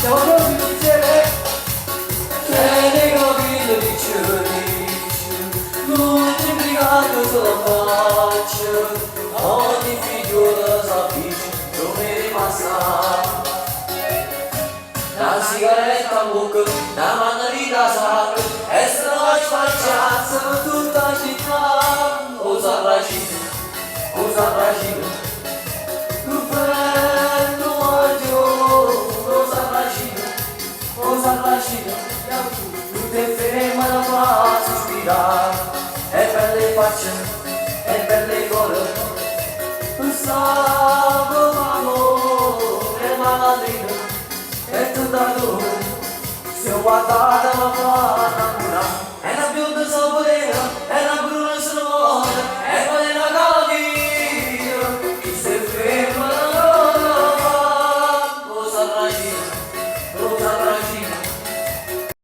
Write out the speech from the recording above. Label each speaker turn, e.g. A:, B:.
A: Siamo proprio insieme. Se 내가 믿으리주 multiplicando sulla faccia ogni figliola sapisce dove rimasta la sigaretta in bocca, la mandarina sacca e se la facciazza per tutta la città cosa ragina tu bello maggio cosa ragina tu te ferma la fa sospirare e per le facce e per le cose stavo amore malandrino e tutta tu si è guardata ma fa innamorare e non più da sapore